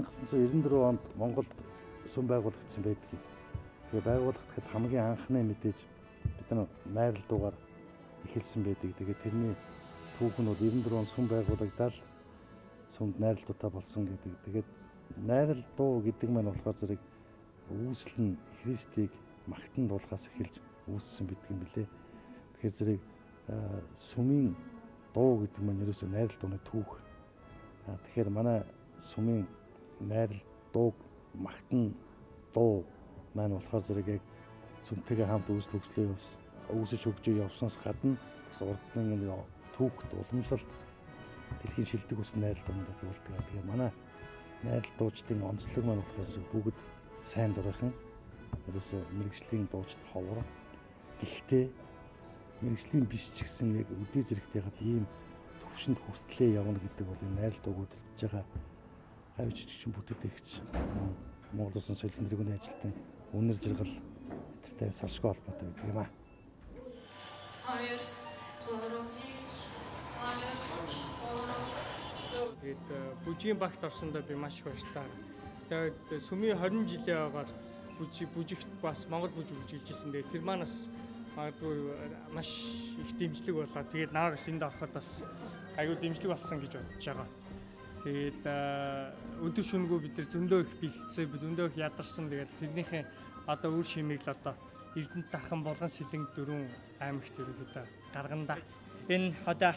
1994 онд Монголд сүм байгуулагдсан байдгийг. Тэгээ байгуулагдахад хамгийн анхны мэдээж бид нар найрал дуугаар эхэлсэн байдаг. Тэгээ тэрний түүх нь бол 94 он сүм байгуулагдаад сүмд найралтуудаа болсон гэдэг. Тэгээд найрал дуу гэдэг маань болохоор зэрэг үүсэл нь Христийг магтан дуулахаас эхэлж үүссэн байдаг юм билээ. Тэгэхээр зэрэг сүмийн дуу гэдэг маань ерөөсөө найрал дууны түүх. Тэгэхээр манай сүмийн найрал дууг магтан дуу маань болохоор зэрэг яг сүмтэйгээ хамт үүсэл хөгжлөө үүсэж хөгжөө явснаас гадна бас урдны түүхт уламжлалт дэлхийн шилдэг ус найрал дуунууд дуулдаг. Тэгээ манай найрал дуучдын онцлог маань болохоор зэрэг бүгд сайн дурынхан ерөөсөө мэрэгжлийн дуучид ховор. Гэхдээ мэрэгжлийн биш ч гэсэн яг үдээ зэрэгтэй хад ийм төвшөнд хүртлээ явна гэдэг бол энэ найрал дууг удирдах байгаа хавь жижигчин бүтээгч Монгол Улсын соёлын тэргүүний ажилтан үнэр жаргал тэртэй салшгүй холбоотой байдаг юм аа. Тэгээд бүжгийн багт орсондоо би маш их баяртай. Тэгээд сүмийн 20 жилийн агаар бүжигт бас Монгол бүжиг бүжиглэжсэн. Тэгээд тэр маань бас магадгүй маш их дэмжлэг болоо. Тэгээд наагаас энд ороход бас аюу дэмжлэг болсон гэж бодож байгаа. Тэгээд өдөр шөнөгүй бид нар зөндөө их бэлтцээ, зөндөө их ядарсан. Тэгээд тэрнийхээ одоо үр шимийг л одоо Эрдэнэт дахин Болгон Сэлэнг 4 аймагт ерөөдөө гаргана да. Энэ одоо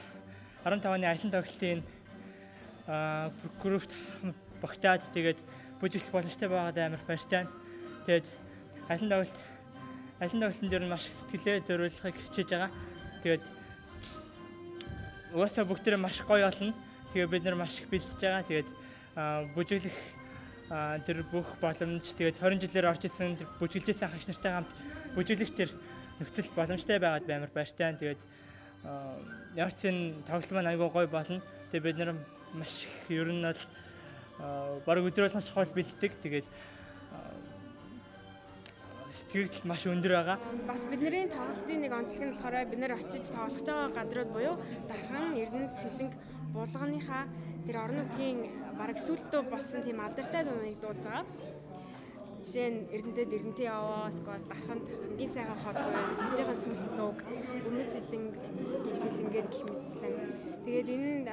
15-ны аялан тоглолтын прокурорт багтаад тэгээд бүжиглэх боломжтой байгаад амар баяртай. Тэгээд аялан тоглолтын дээр маш сэтгэлээ зориулахыг хичээж байгаа. Тэгээд угаасаа бүгдээ маш гоё болно. Тэгээд бид нар маш их бэлтэж байгаа. Тэгээд бүжиглэх тэр бүх боломж тэгээд 20 жилээр орж ирсэн бүжиглэжсэн хагч нартай хамт бүжиглэгч тэр нөхцөл боломжтой байгаад амар баяртай. Тэгээд яарчын тоглолт маань айгүй гоё болно. Тэгээд бид нар маш их ер нь бол бараг өдрөөлөн чухал бэлддэг. Тэгээд сэтгэл маш өндөр байгаа. Бас бидний тоглолтын нэг онцлог нь болохоор бид нар очиж тоглож байгаа газрууд буюу Дархан, Эрдэнэт, Сэлэнг, Булганыхаа тэр орон нутгийн бараг сүлтөө болсон тийм алдартай дууныг дуулж байгаа. Жишээ нь Эрдэнэтэд яваа, эсвэл Дарханд хамгийн сайхан хот байна. Бүтээхэн сүлт дууг, өмнө Сэлэнгээд гэх мэтчлэн. Тэгээд энэ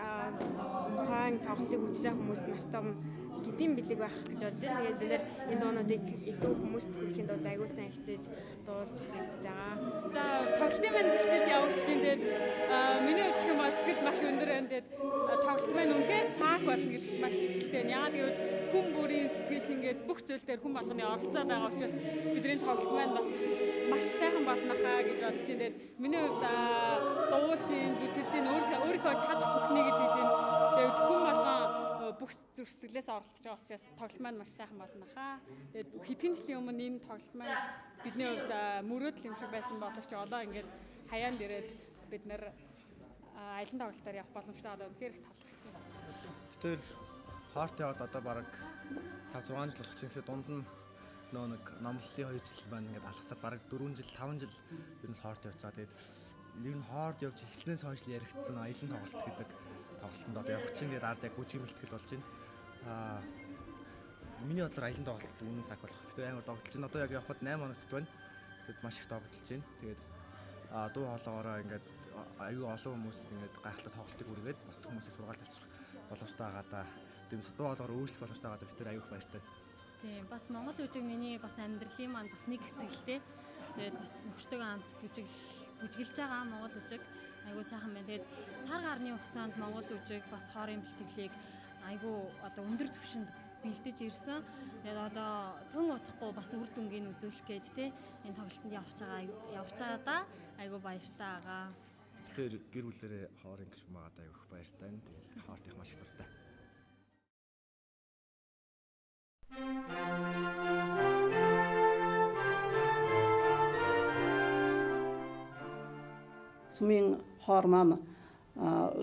тухайн тоглолтыг үзэж байгаа хүмүүст маш том гэдэм бэлэг байх гэж бодож байна. Тэгээд бид нэр энэ дуунуудыг илүү хүмүүст хүрэхэд бол аягүй сайн хичээж дуулж хэлж байгаа. За тоглолтын маань бэлтгэж явагдаж байна. Тэгээд миний хувьд гэх юм бол сэтгэл маш өндөр байна. Тэгээд тоглолт маань үнэхээр саак болно гэдэгт маш итгэлтэй байна. Яагаад гэвэл хүн бүрийн сэтгэл ингээд бүх зүйл дээр хүн болгоны оролцоо байгаа учраас бидний тоглолт маань бас маш сайхан болно хаа гэж бодож байна. Тэгээд миний хувьд дуулжийн, бүжиглжийн өөрийнхөө чадах бүхнийг л хийж байна. Тэгээд хүн болгон бүх зүрх сэтгэлээс оролцож байгаа учраас тоглолт маань маш сайхан болно хаа. Тэгээд хэдхэн жилийн өмнө энэ тоглолт маань бидний хувьд мөрөөдөл юм шиг байсан боловч одоо ингээд хаяанд ирээд бид нэр аялан тоглолтоор явах боломжтой одоо үнэхээр их талархаж байна. Тэр хорт яваад одоо бараг 5-6 жил болох чинь дунд нь нэг номлолын 2 жил маань ингээд алхасаад бараг 4 жил 5 жил ер нь хорт явцгаа. Тэгээд ер нь хорт явж эхлснээс хойш яригдсан аялан тоглолт гэдэг тоглолтод одоо явах чинь тэгээд ард яг бүжгийн бэлтгэл болж байна. Миний бодлоор аялан тоглолт үнэн сак болох. Би тэр амар тоглолт чинь одоо яг явхад 8 хоногт байна. Тэгээд маш их тоглолж байна. Тэгээд дуу хоолоогоороо ингээд аюу олон хүмүүст ингээд гайхалтай тоглолтыг үргээд бас хүмүүсийг сургаал авчрах боломжтой байгаа да. Тиймээс дуу хоолоогоор өөрчлөх боломжтой байгаа да. Би тэр аюух баяртай. Тийм бас Монгол бүжиг миний бас амьдралын маань бас нэг хэсэг л дээ. Тэгээд бас нөхөртөйгөө хамт бүжиглэж байгаа Монгол бүжиг айгуу сайхан байна. Тэгээд сар гарны хугацаанд Монгол бүжиг бас хоорын бэлтгэлийг айгуу одоо өндөр түвшинд бэлдэж ирсэн. Тэгээд одоо тун утахгүй бас үр дүнгийн үзүүлэх гээд те энэ тоглолтод явж байгаа да. Айгуу баяртай байгаа. Тэгэхээр гэр бүлэрээ хоорын гişүн байгаад айгуух баяртай. Тэгээд хоорт их маш их дуртай. Сүмийн хоор маань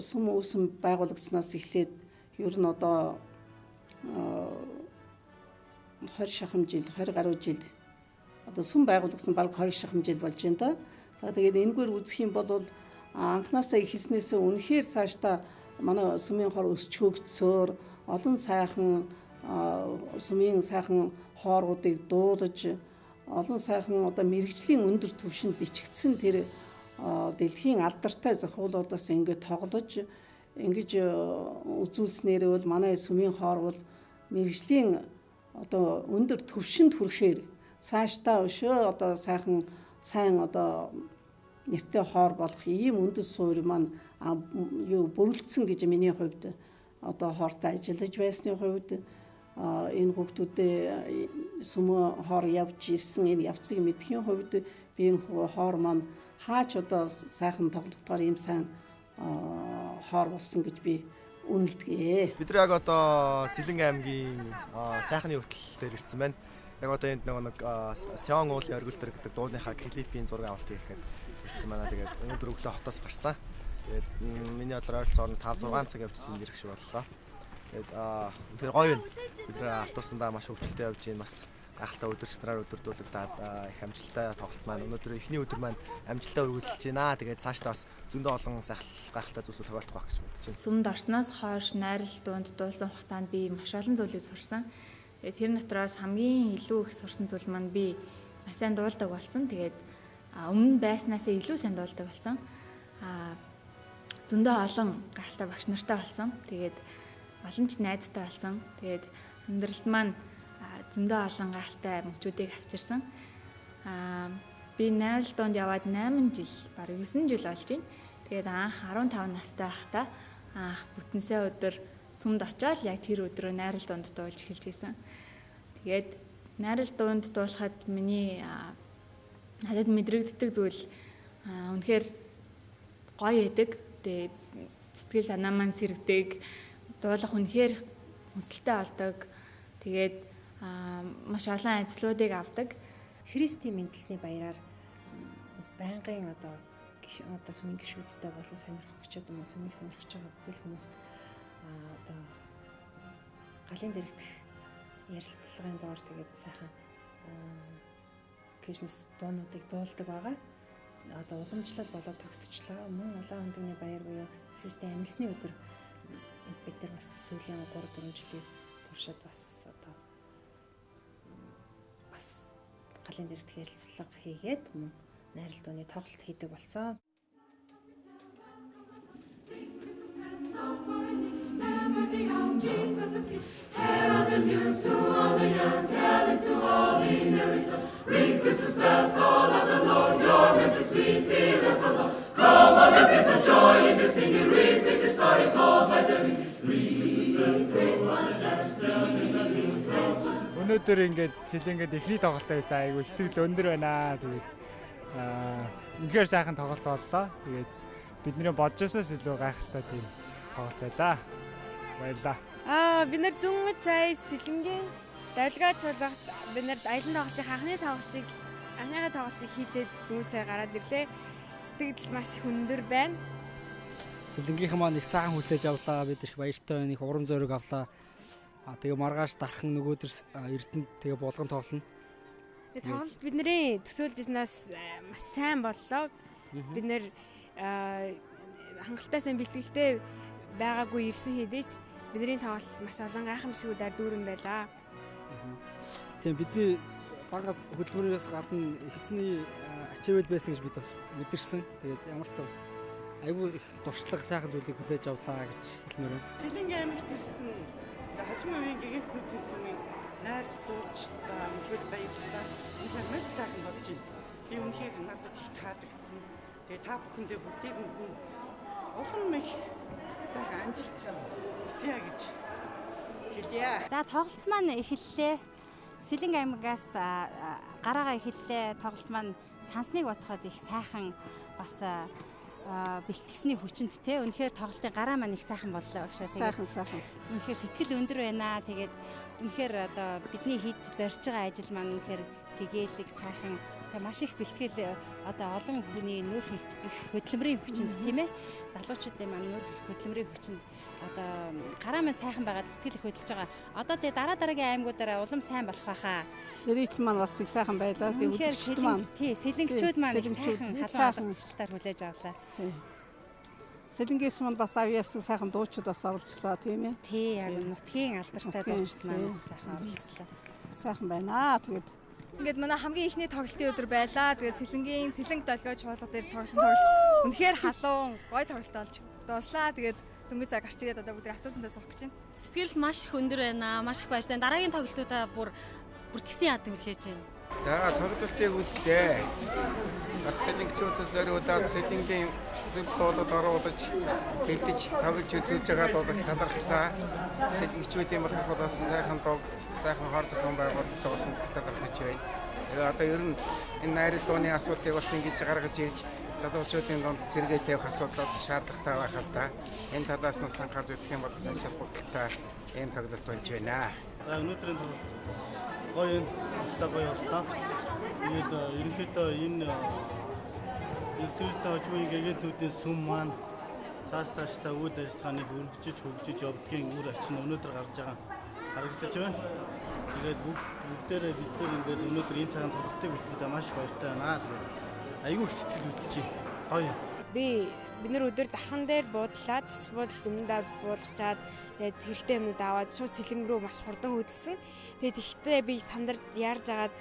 сүм үүсэм байгуулагдсанаас эхлээд ер нь одоо 20 шахам жил 20 гаруй жил одоо сүм байгуулагдсан баг 20 шахам жил болж байна да. За тэгээд энэгээр үзэх юм бол анхнаасаа эхэлснээсээ үнэхээр цаашдаа манай сүмийн хор өсч хөгжсөөр олон сайхан сумын сайхан хооруудыг дуудаж олон сайхан одоо мэрэгжлийн өндөр түвшинд бичигдсэн тэр дэлхийн алдартай зохиолуудаас ингээд тоглож ингэж үзүүлснээр бол манай сумын хоор бол мэрэгжлийн одоо өндөр түвшинд хүрэхээр цаашдаа өшөө одоо сайн одоо нэртэй хоор болох ийм үндэс суурь маань юу бүрэлдсэн гэж миний хувьд одоо хоортой ажиллаж байсны хувьд энэ хүүхдүүдэд сүм хоор явж ирсэн энэ явцыг мэдхийн хувьд би энэ хоор маань хаач одоо сайхан тоглохдоор ийм сайн хоор болсон гэж би үнэлдэг. Бид яг одоо Сэлэн аймгийн сайхны хөтөл дээр ирсэн байна. Яг одоо энд нэг Сён уулын оргил дээр гэдэг дууныхаа клипийн зураг авалт хийхэд ирсэн байна. Тэгээд өнөөдөр өглөө хотоос гарсан. Тэгээд миний бодлоор ойролцоогоор 5-6 цаг явж ирэх шиг боллоо. Тэгээд үнэхээр гоё юм. Бид автобусандаа маш хөвгөлтэй явж ийн бас гахалтай өдөрчнараар өдөрдүүлэгдээд их амжилттай тоглолт маань өнөөдөр эхний өдөр маань амжилттай өргөдөлж байна. Тэгээд цаашдаа бас зөндөө олон гахалтай зүйлсүүд тохиолдох байх гэж бодож байна. Сүмд орсноос хойш найрал дунд дуулсан хугацаанд би маш олон зүйлийг сурсан. Тэгээд тэр дотроос хамгийн илүү их сурсан зүйл маань би маш сайн дуулдаг болсон. Тэгээд өмнө байснаас илүү сайн дуулдаг болсон. Зөндөө олон гахалтай багш нартай болсон. Тэгээд олон ч найзтай болсон. Тэгээд амьдралд маань зөндөө олон гахалтай мөчүүдийг авчирсан. Би найрал дунд яваад 8 жил, бараг 9 жил болж байна. Тэгээд анх 15 настай байхдаа анх бүтэнсээ өдөр сүмд очиод яг тэр өдрөө найрал дунд дуулж эхэлж гисэн. Тэгээд найрал дунд дуулахад миний надад мэдрэгддэг зүйл үнэхээр гоё эдэг. Тэгээд сэтгэл санаа маань сэргдэг. Дуулах үнэхээр хүсэлтэй болдог. Тэгээд маш олон ажлуудыг авдаг. Христийн мэндэлсний баяраар байнгын одоо сүмийн гишүүдтэй болон сонирхогчдод юм уу сүмийг сонирхож байгаа бүхэл хүмүүст одоо галын дэрэгдэх ярилцлагын доор тэгээд сайхан Крисмас дуунуудыг дуулдаг байгаа. Одоо уламжлал болоод тогтчлоо. Мөн улаан хөндөгний баяр буюу Христийн амьлсны өдөр бид нар бас сүүлийн 3-4 жилийн туршид бас одоо галын дэрэгдэх ярилцлага хийгээд мөн найрал дууны тоглолт хийдэг болсон. Өнөөдөр ингээд Сэлэнгэд эхний тоглолтоо байсан. Айгу сэтгэл өндөр байна. Тэгээд үнэхээр сайхан тоглолт боллоо. Тэгээд бидний бодожсоос илүү гайхалтай тийм тоглолт байлаа. Баярлалаа. Бид нар дөнгөж сая Сэлэнгийн давлгаач болгоход бид нар аялын тоглолтын анхныхаа тоглолтыг хийчээд дөнгөж сая гараад ирлээ. Сэтгэл маш хүндэр байна. Сэлэнгийнхэн маань их сайхан хүлээж авлаа. Бид их баяртай байна. Их урам зориг авлаа. Тэгээ маргааш дархан нөгөөдөр Эрдэнэт тэгээ булган тоглоно. Тэгээ тоглолт бидний төсөөлж ирснээс маш сайн боллоо. Бид нэр хангалттай сайн бэлтгэлтэй байгаагүй ирсэн хэдийч бидний тоглолт маш олон гайхамшигудаар дүүрэн байлаа. Тийм бидний багц хөдөлмөрөөс гадна хэцний ачаавал байсан гэж бид бас мэдэрсэн. Тэгээд ямар ч айгүй их туршлага сайхан зүйлийг хүлээж авлаа гэж хэлмээр байна. Сэлэнгийн аймагт ирсэн хажим үеийн гэгэнт бүтээн сүмийн найр дууч мөхөд баярлалаа. Энэ маш сайхан болж байна. Би үнэхээр надад их таалагдсан. Тэгээ та бүхэндээ бүгдийг нь улам их сайхан амжилт хүсье гэж хэлье. За тоглолт маань эхэллээ. Сэлэнг аймагаас гараагаа эхэллээ. Тоглолт маань сансныг бодоход их сайхан бас бэлтгэсний хүчинд те үнэхээр тоглолтын гараа маань их сайхан боллоо багшаа. Сайхан. Үнэхээр сэтгэл өндөр байна. Тэгээд үнэхээр одоо бидний хийж зорж байгаа ажил маань үнэхээр гэгээлэг сайхан маш их бэлтгэл одоо олон хүний нүүр хөдөлмөрийн хүчинд тийм ээ залуучуудын маань нүүр хөдөлмөрийн хүчинд одоо гараа маань сайхан байгаа сэтгэл хөдлөж байгаа. Одоо тэгээ дараагийн аймагуудаараа улам сайн болох байхаа. Сэрэгт маань бас их сайхан байлаа. Тэгээ үзэгчд маань тий сэлэнгчүүд маань их сайхан халуун алгадчлалтаар хүлээж авлаа. Сэлэнгээс мань бас авьяасдаг сайхан дуучид бас оролцлоо тийм ээ. Тий, яг нутгийн алдартай дуучид маань сайхан оролцлоо. Сайхан байна. Тэгээд ингээд манай хамгийн ихний тоглолтын өдөр байлаа. Тэгээд Сэлэнгийн Сэлэнг долгой чуулга дээр тоглосон тоглолт үнэхээр халуун, гоё тоглолт болж дууслаа. Тэгээд дөнгөж цаг гарч ирээд одоо бүгд автобусандаа суух гэж байна. Сэтгэл маш их өндөр байна. Маш их баяртай. Дараагийн тоглолтуудаа бүр тэгсэн яадаг хүлээж байна. За тоглолтыг үзтээ. Бас Сэлэнгчүүдээс зориулаад Сэлэнгийн зөв тоолоод оруулж бэлдэж тоглож үзүүлж байгаа бол талархлаа. Сэлэнгчүүдийн болохоор бас сайхан дог, сайхан хор зохион байгуулалт болсон талархаж байна. Одоо ер нь энэ найрал дууны асуудлыг бас ингэж гаргаж ирж залуучуудын донд сэргээ тавих асуудал шаардлагатай байх л да. Энэ талаас нь санхаарж үзэх юм бол саншил бодолтой ийм тоглолт болж байна. За өнөөдрийн тоглолт гоё юм, өстой гоё боллоо. Тэгээд ерөнхийдөө энэ сүйртэй хожмын гэгээлүүдийн сүм маань цаашдаа үйл ажиллагааныг өргөжж хөгжиж явдгийн үр ачин өнөөдөр гарч байгаа харагдаж байна. Тэгээд бүгдээрээ бид ингээд өнөөдөр энэ цагаан тоглолтыг үзсэндээ маш баяртай байна. Тэгээд айгүй сэтгэл хөдлөж байна. Гоё. Бид нар өдөр дархан дээр буудлаад цэц буудалд өмнөдөө буулгачаад тэгээд хэрэгтэй юмнууд аваад шууд Сэлэнг рүү маш хурдан хөдөлсөн. Тэгээд ихтэй би сандарч яарж агаад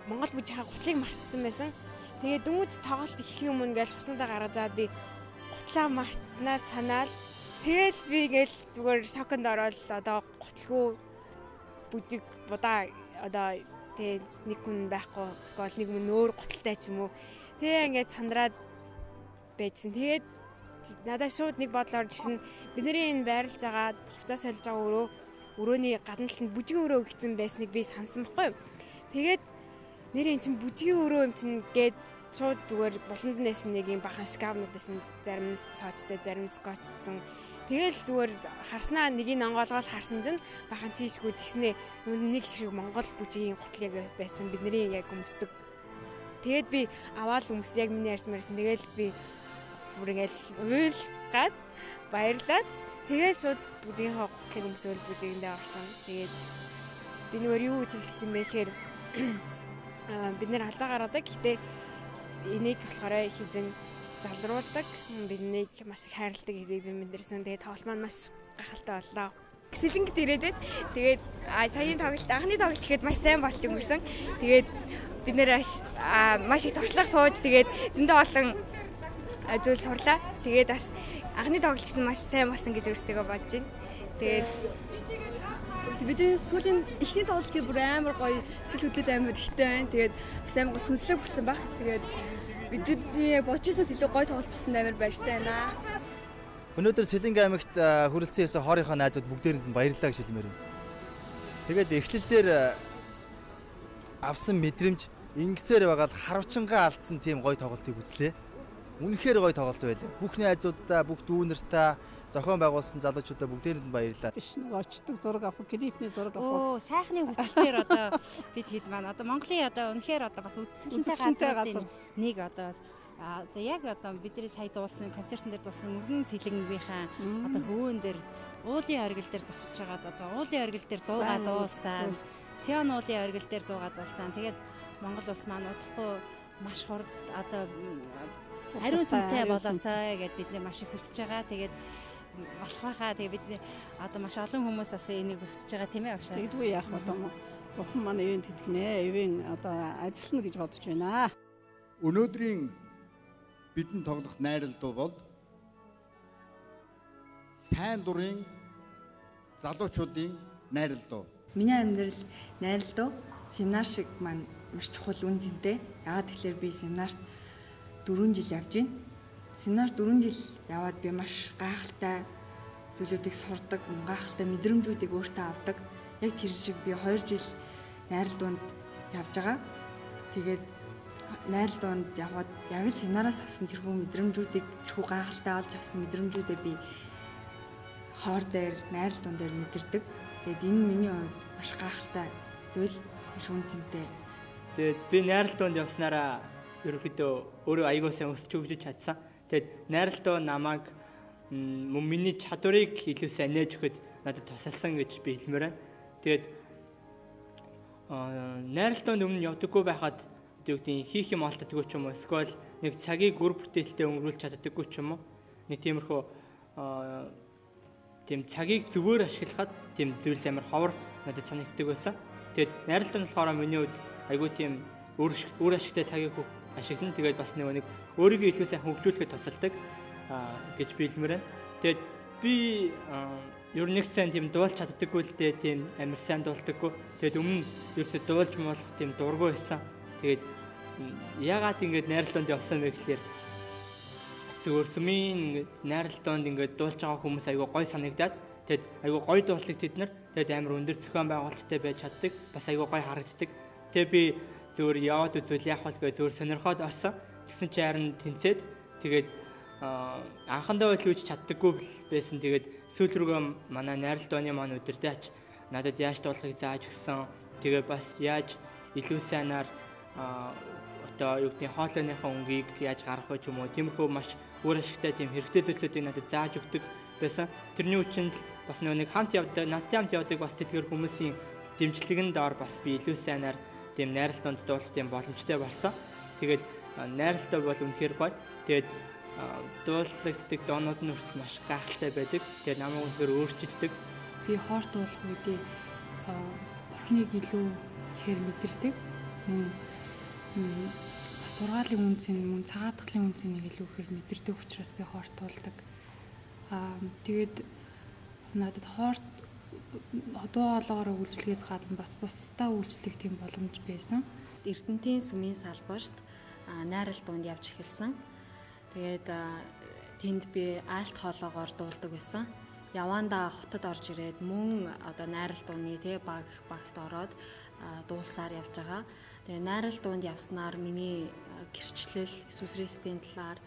Монгол бүжийнхаа гутлыг мартсан байсан. Тэгээд дөнгөж тоглолт эхлэх юм ингээл хувцсандаа гаргаж аваад би гутлаа мартснаа санаал. Тэгэл би ингээл зүгээр шоконд ороод одоо гутлгүй бүжиг будаа одоо тэгээд нэг хүн байхгүй скол нэг мөн өөр гуталтай ч юм уу. Тэгээ ингээд сандраад байжсэн. Тэгээд надад шууд нэг бодол орж ирсэн. Бидний энэ байрлаж байгаа хувцас солж байгаа өрөөний гадна талд бүжгийн өрөө өгсөн байсныг би сансан байхгүй юу. Тэгээд нэр эн чин бүжгийн өрөө юм чин гээд шууд зүгээр буланд нэсэн нэг юм бахан шкафнуудаас нь зарим нь цоочтой, зарим нь скотчсон. Тэгэл зүгээр харснаа нэгийг онгоолгоод харсан чинь бахан чийшгүй тэгснээ нэг ширхэг Монгол бүжгийн гутлыг байсан бидний яг өмсдөг. Тэгээд би аваад өмс яг миний ярьсан. Тэгэл би бүр ингээл уйлгаад баярлаад тэгээд шууд бүжгийнхаа гутлыг өмсөөл бүжигэндээ орсон. Тэгээд би нөгөө юу гэж хэлсэн бэ гэхээр бид нэр алдаа гаргадаг. Гэхдээ энийг болохоор хизэн залруулдаг. Биднийг маш их хайрладаг гэдгийг би мэдэрсэн. Тэгээд тоглолт маань маш гахалтай боллоо. Сэлэнгд ирээдээд тэгээд саяны тоглолт анхны тоглолт гэхэд маш сайн болж өнгөрсөн. Тэгээд бид нэр маш их туршлага сууж тэгээд зөндөө олон зүйл сурлаа. Тэгээд бас анхны тоглолт нь маш сайн болсон гэж өөрсдөө бодож байна. Тэгээд бидний сүүлийн эхний тоглолт гээ бүр амар гоё сэтгэл хөдлөл амар ихтэй байна. Тэгээд бас амар гоё сүнслэг болсон баг. Тэгээд бидний бочисоос илүү гоё тоглолт болсон амар баяртай байна. Өнөөдөр Сэлэнг аймагт хүрэлцэн ирсэн хоорынхоо найзууд бүгдээрэнд нь баярлалаа гэж хэлмээр байна. Тэгээд эхлэл дээр авсан мэдрэмж ингэсээр байгаад харавчангаа алдсан тийм гоё тоглолтыг үзлээ. Үнэхээр гоё тоглолт байлаа. Бүх найзуудаа, бүх дүүнэртээ зохион байгуулсан залуучуудаа бүгдээрэнд нь баярлалаа. Биш нэг очдог зураг авах, клипний зураг авах. Оо, сайхны хөтөлбөр одоо бид хэд маань одоо Монголын одоо үнэхээр одоо бас үзэсгэлэнтэй газрын нэг одоо яг одоо бидний сая дуулсан концертн дээр дуулсан мөргөн Сэлэнгийнхаа одоо хөвөн дээр уулын оргил дээр зогсож байгаад одоо уулын оргил дээр дуугаа дуулсан. Сион уулын оргил дээр дуугаа дуулсан. Тэгээд Монгол улс маань удахгүй маш хурд одоо ариун сүнтэй болоосаа гэд бидний маш их хүсэж байгаа. Тэгээд болох байхаа тэгээд бид одоо маш олон хүмүүс бас энийг хүсэж байгаа тийм ээ багшаа. Тэгдгүй яах вэ? Бурхан маань ивент тэтгэнэ. Ивэн одоо ажиллана гэж бодож байна. Өнөөдрийн бидний тоглох найрал дуу бол сайн дурын залуучуудын найрал дуу. Миний амьдрал найрал дуу семинар шиг маань маш чухал үн цэнтэй. Яагаад тэгэхээр би семинарт 4 жил явж байна. Семинар 4 жил яваад би маш гайхалтай зүйлүүдийг сурдаг, гайхалтай мэдрэмжүүдийг өөртөө авдаг. Яг тэр шиг би 2 жил найрал дуунд явж байгаа. Тэгээд найрал дуунд яваад яг л семинараас авсан тэрхүү мэдрэмжүүдийг, тэрхүү гайхалтай олж авсан мэдрэмжүүдээ би хоор дээр, найрал дуун дээр мэдэрдэг. Тэгээд энэ миний хувьд маш гайхалтай зүйл, маш үнцэнтэй. Тэгээд би найрал дуунд явснараа ерөнхийдөө өөрөө аягүй сайн өсч хөгжиж чадсан. Тэгээд найрал дуу намайг миний чадварыг илүү сайн нээж өгөхөд надад тусалсан гэж би хэлмээр байна. Тэгээд найрал дуунд өмнө явдаггүй байхад юу гэдэг хийх юм олддоггүй ч юм уу, эсвэл нэг цагийг үр бүтээлтэй өнгөрүүлж чаддаггүй ч юм уу. нэг тиймэрхүү тийм цагийг зүгээр ашиглахад тийм зүйл амар ховор надад санагддаг байсан. Тэгэд найралтын болохоор миний хувьд айгүй тийм өөр ашигтай цагийг ашиглан тэгээд бас нэг өөрийгөө илүү сайн хөгжүүлэхэд тусалдаг гэж би хэлмээр байна. Тэгэд би ер нь нэг сайн тийм дуулж чаддаггүй л дээ, тийм амар сайн дуулдаггүй. Тэгэд өмнө ерөөсөө дуулж молох тийм дургүй байсан. Тэгээд яагаад ингэж найралтанд явсан бэ гэхээр зүгээр сүмийн найралтанд ингэж дуулж байгаа хүмүүс айгүй гой санагдаад тэгэд айгүй гой дуулдаг тэд нар. Тэгэд амар өндөр зохион байгуулалттай байж чаддаг. Бас айгүй гой харагддаг. Тэгээ би зүгээр яваад үзвэл яах вэ гэж зүгээр сонирхоод орсон. Тэгсэн чи харин тэнцээд тэгээд анхандаа л үуч чаддаггүй байсан. Тэгээд сүүл рүүгээ манай найралт оны маань өдөртөөч надад яаж дуулахыг зааж өгсөн. Тэгээ бас яаж илүү сайнаар одоо юу гэдэг хоолойныхаа өнгийг яаж гаргах вэ юм уу. Тиймэрхүү маш өөр ашигтай тийм хэрэгтэй зүйлсүүдийг надад зааж өгдөг байсан. Тэрний үчинд бас нэг хамт явдаг, надтай хамт явдаг бас тэтгэр хүмүүсийн дэмжлэгэн доор бас би илүү сайнаар тийм найралтанд дуулах тийм боломжтой болсон. Тэгээд найралтай бол үнэхээр гоё. Тэгээд дуулагддаг доонууд нь хүртэл маш гайхалтай байдаг. Тэгээд намайг үнэхээр өөрчилдөг. Би хоорт дуулах үедээ бурхныг илүү ихээр мэдэрдэг. Бас сургаалын үнцийг, мөн цагаатгалын үнцийг илүү ихээр мэдэрдэг учраас би хоорт дуулдаг. Тэгээд надад хоорт дуу хоолойгоор үйлчлэгээс гадна бас бусдаа үйлчлэх тийм боломж байсан. Эрдэнтийн сүмийн салбарт найрал дуунд явж эхэлсэн. Тэгээд тэнд би айлт хоолойгоор дуулдаг байсан. Явандаа хотод орж ирээд мөн одоо найрал дууны багт ороод дуулсаар явж байгаа. Тэгээ найрал дуунд явснаар миний гэрчлэл, Иесус Христийн талаар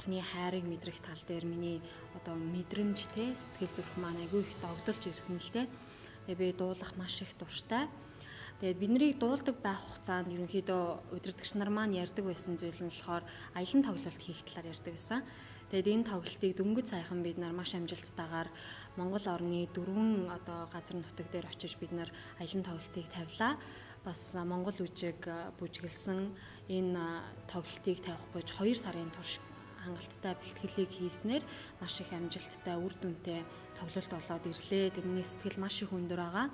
Бурхны хайрыг мэдрэх тал дээр миний одоо мэдрэмж сэтгэл зүрх маань айгүй их догдолж ирсэн л дээ. Тэгээ би дуулах маш их дуртай. Тэгээд биднийг дуулдаг байх хугацаанд ерөнхийдөө удирдагч нар маань ярьдаг байсан зүйл нь болохоор аялан тоглолт хийх талаар ярьдаг гэсэн. Тэгээд энэ тоглолтыг дөнгөж саяхан бид нар маш амжилттайгаар Монгол орны 4 одоо газар нутаг дээр очиж бид нар аялан тоглолтыг тавилаа. Бас Монгол үжиг бүжиглсэн энэ тоглолтыг тавих гэж 2 сарын турш хангалттай бэлтгэлийг хийснээр маш их амжилттай үр дүнтэй тоглолт болоод ирлээ. Тэрний сэтгэл маш их өндөр байгаа.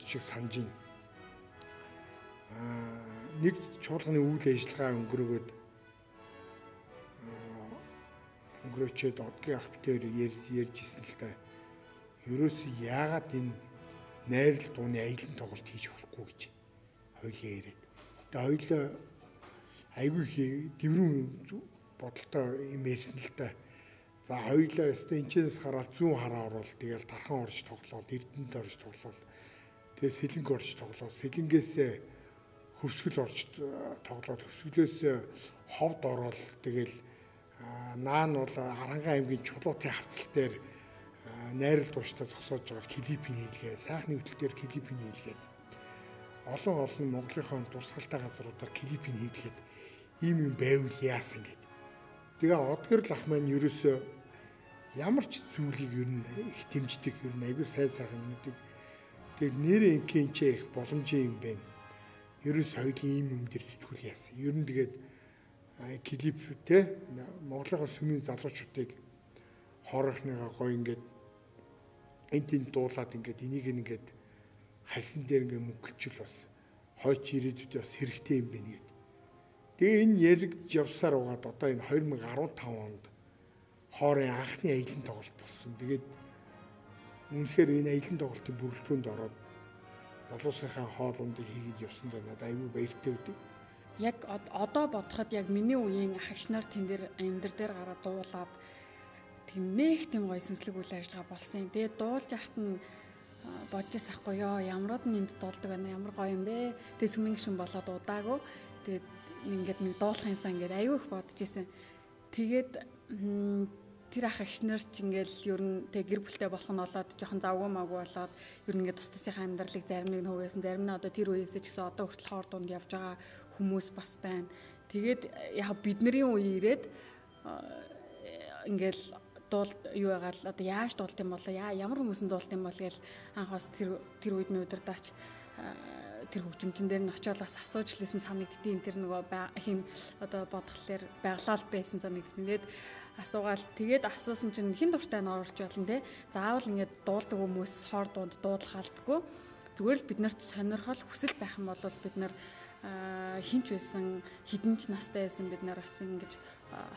шиг санаж байна. Нэг чуулганы үйл ажиллагаа өнгөрөөчөөд одгийн ах битээр ярьж ирсэн л та. Ерөөсөө яагаад энэ найрал дууны аялан тоглолт хийж болохгүй гэж хоёлаа яриад. Тэгээ хоёлаа айгүй дэврэн бодолтой юм ярьсан л та. За хоёлаа өстө энэчээс хараад зүүн хараа оруул тэгэл тархан орж тоглоод эрдэнэт орж тоглоод тэгээ сэлэнг орж тоглоод сэлэнгээс хөвсгөл орж тоглоод хөвсгөлөөс ховд ороод тэгэл наан бол Арангаан аймгийн Чулуутын хавцал дээр найрал дууштай зогсоож байгаа клипийн хийлгээ, сайхны хөтөл дээр клипийн хийлгээд олон Монголынхон дурсгалтай газруудаар клипийн хийлгээд ийм юм байвал яасан гэд. Тэгээ Одгорл ах маань ерөөсөө ямар ч зүйлийг ер нь их дэмждэг, ер нь аягүй сайхан юмнуудыг тэгээ нэрээ инкэнчээ их боломжийн юм байна. Ерөөс хоёулын ийм юм дээр зүтгүүл яасан. Ер нь тэгээд клип те Монголын сүмийн залуучуудыг хоорохныгаа гоё ингээд энтийн дуулаад ингээд энийг ингээд хальсан дээр ингээд мөнгөлчл бас хойч ирээдүйд бас хэрэгтэй юм байна гэд. Тэгээ энэ яригдж явсаар угаад одоо энэ 2015 онд хоорын анхны аялан тоглолт болсон. Тэгээд үнэхээр энэ аялан тоглолтын бүрэлдэхүүнд ороод залуусынхаа хоол ундыг хийгээд явсан даа надад аюу баяртай байдаг. Яг одоо бодоход яг миний үеийн ах нар тэн дээр амьдар дээр гараад дуулаад тэмнэх тийм гоё сүнслэг үйл ажиллагаа болсон. Тэгээд дуулж яхад нь бодож сахгүй ёо ямрууд нь энд дуулдаг байна ямар гоё юм бэ. Тэгээд сүмэн гişүн болоод удаагүй. Тэгээд ингээд нэг дуулахынсаа ингээд аюу их бодож исэн. Тэгээд тэр ах эгч нар ч ингээл ер нь тэг гэр бүлтэй болох нь болоод жоохон завгүй маггүй болоод ер нь ингээд тус тусынхаа амьдралыг зарим нэг нь хувьяасан зарим нь одоо тэр үеэсээ ч гэсэн одоо хүртэл хоор дунд явж байгаа хүмүүс бас байна. Тэгээд яг бидний үе ирээд ингээл дуул юу яагаад л одоо яаж дуулт юм бол ямар хүмүүсэнд дуулт юм бол гээл анх бас тэр үед нь удирдаач тэр хөгжимчин дээр нь очиод бас асууж лээсэн санагддیں۔ Тэр нөгөө хин одоо бодглохлоор байглал байсан санагддیں۔ Асуугаал тэгээд асуусан чинь хэн дуртай нь орж болно те. Заавал ингээд дуулдаг хүмүүс хоор дунд дуудлах алдаггүй. Зүгээр л бид нарт сонирхол хүсэл байх юм бол бид нар хинч байсан хідэн ч настай байсан бид нар бас ингэж